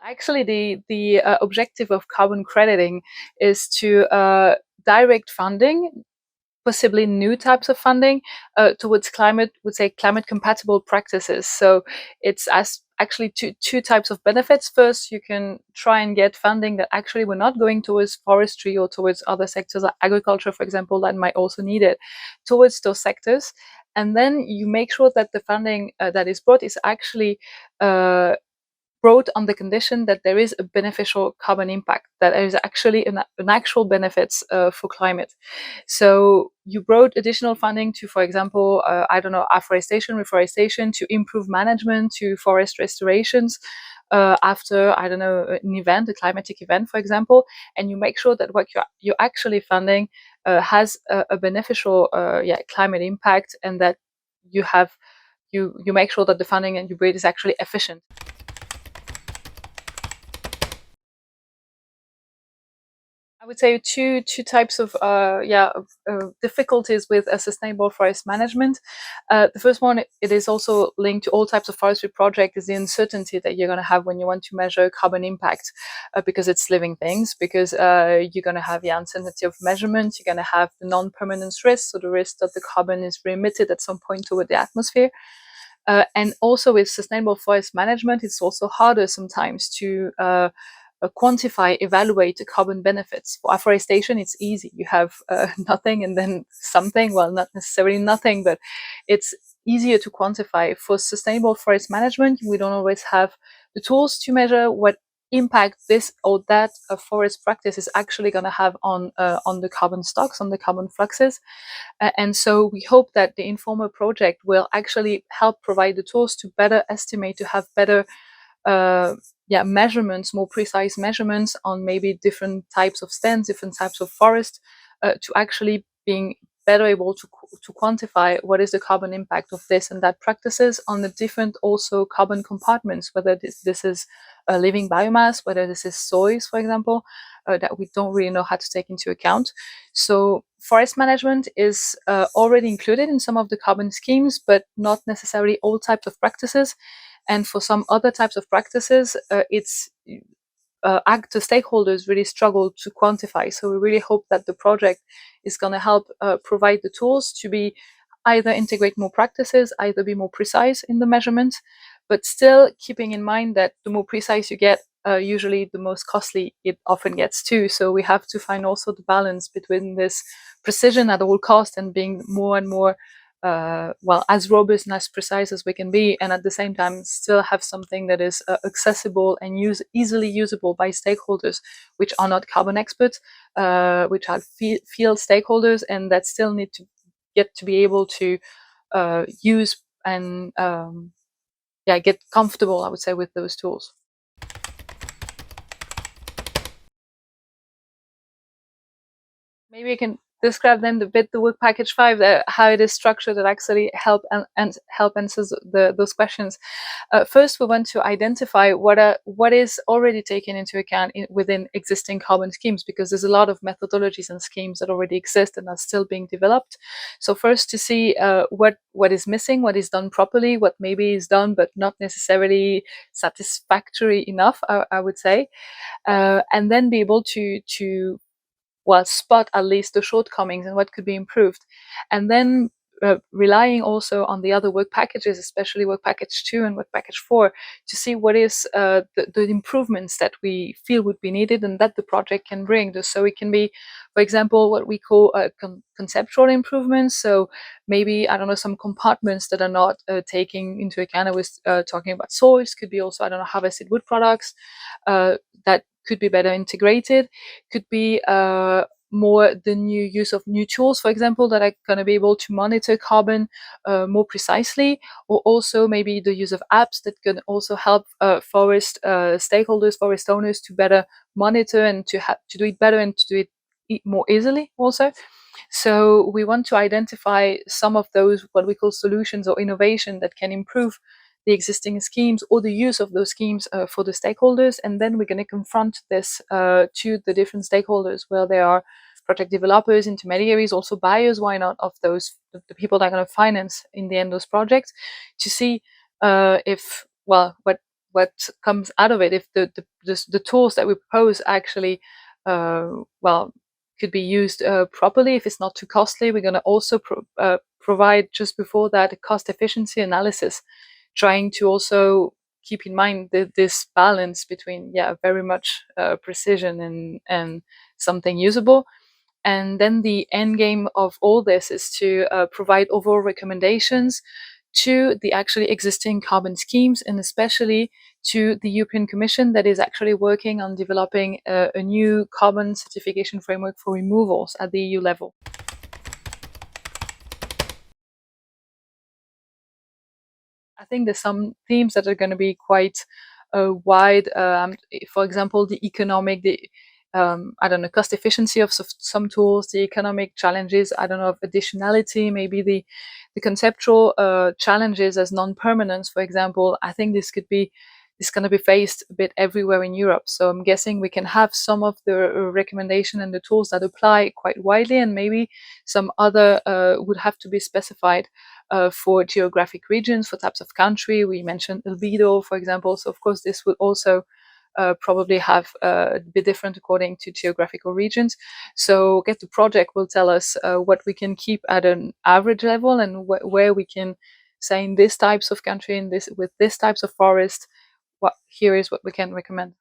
Actually, the objective of carbon crediting is to direct funding, possibly new types of funding, towards climate compatible practices. So it's actually two types of benefits. First, you can try and get funding that actually we're not going towards forestry or towards other sectors like agriculture, for example, that might also need it, towards those sectors. And then you make sure that the funding that is brought is actually brought on the condition that there is a beneficial carbon impact, that there is actually an actual benefits for climate. So you brought additional funding to, for example, I don't know, afforestation, reforestation, to improve management, to forest restorations, after, I don't know, an event, a climatic event, for example, and you make sure that what you're actually funding has a beneficial climate impact, and that you make sure that the funding and you bring is actually efficient. I would say two types of difficulties with a sustainable forest management. The first one, it is also linked to all types of forestry projects, is the uncertainty that you're going to have when you want to measure carbon impact, because it's living things, because you're going to have the uncertainty of measurement, you're going to have the non-permanence risk, so the risk that the carbon is re-emitted at some point toward the atmosphere. And also with sustainable forest management, it's also harder sometimes to quantify, evaluate the carbon benefits. For afforestation, it's easy. You have nothing and then something. Well, not necessarily nothing, but it's easier to quantify. For sustainable forest management, we don't always have the tools to measure what impact this or that forest practice is actually going to have on the carbon stocks, on the carbon fluxes. And so we hope that the INFORMA project will actually help provide the tools to better estimate, to have better measurements, more precise measurements on maybe different types of stands, different types of forest, to actually being better able to quantify what is the carbon impact of this and that practices on the different also carbon compartments, whether this is a living biomass, whether this is soils, for example, that we don't really know how to take into account. So forest management is already included in some of the carbon schemes, but not necessarily all types of practices. And for some other types of practices, actor stakeholders really struggle to quantify. So we really hope that the project is going to help provide the tools to be either integrate more practices, either be more precise in the measurement, but still keeping in mind that the more precise you get, usually the most costly it often gets too. So we have to find also the balance between this precision at all cost and being more and more as robust and as precise as we can be, and at the same time still have something that is accessible and easily usable by stakeholders, which are not carbon experts, which are field stakeholders, and that still need to get to be able to use and get comfortable, I would say, with those tools. Maybe I can describe then the work package 5, how it is structured, that actually help answers those questions. First, we want to identify what is already taken into account within existing carbon schemes, because there's a lot of methodologies and schemes that already exist and are still being developed. So first, to see what is missing, what is done properly, what maybe is done but not necessarily satisfactory enough, I would say, and then be able to spot at least the shortcomings and what could be improved. And then relying also on the other work packages, especially work package 2 and work package 4, to see what is the improvements that we feel would be needed and that the project can bring. So it can be, for example, what we call conceptual improvements. So maybe, I don't know, some compartments that are not taking into account. I was talking about soils, could be also, I don't know, harvested wood products that could be better integrated, could be more the new use of new tools, for example, that are going to be able to monitor carbon more precisely, or also maybe the use of apps that can also help forest stakeholders, forest owners, to better monitor and to do it better and to do it more easily also. So we want to identify some of those, what we call solutions or innovation, that can improve the existing schemes or the use of those schemes for the stakeholders. And then we're going to confront this to the different stakeholders, where there are project developers, intermediaries, also buyers, why not, of those, the people that are going to finance in the end those projects, to see what what comes out of it, if the tools that we propose actually well, could be used properly, if it's not too costly. We're going to also provide just before that a cost efficiency analysis, trying to also keep in mind this balance between, yeah, very much precision and something usable. And then the end game of all this is to provide overall recommendations to the actually existing carbon schemes, and especially to the European Commission that is actually working on developing a new carbon certification framework for removals at the EU level. I think there's some themes that are going to be quite wide. For example, the economic, I don't know, cost efficiency of some tools, the economic challenges, I don't know, of additionality, maybe the conceptual challenges as non-permanence, for example. I think this going to be faced a bit everywhere in Europe. So I'm guessing we can have some of the recommendation and the tools that apply quite widely, and maybe some other would have to be specified for geographic regions, for types of country. We mentioned albedo, for example. So of course, this would also probably have be different according to geographical regions. So Get the Project will tell us what we can keep at an average level, and where we can say in these types of country, in this with these types of forest, here is what we can recommend.